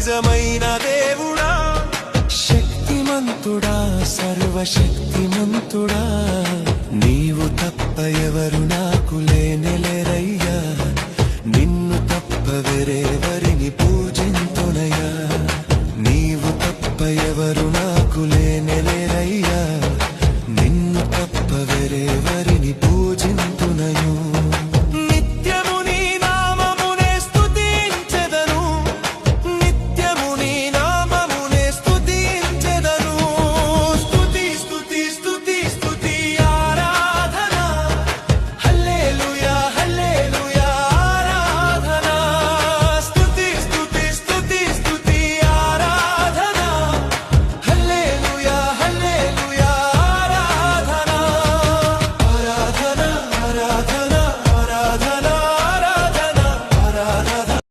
నిజమైన దేవుడా, శక్తిమంతుడా, సర్వశక్తిమంతుడా, నీవు తప్ప ఎవరు నాకు లేనెలేరయ్యా, నిన్ను తప్ప వేరెవరు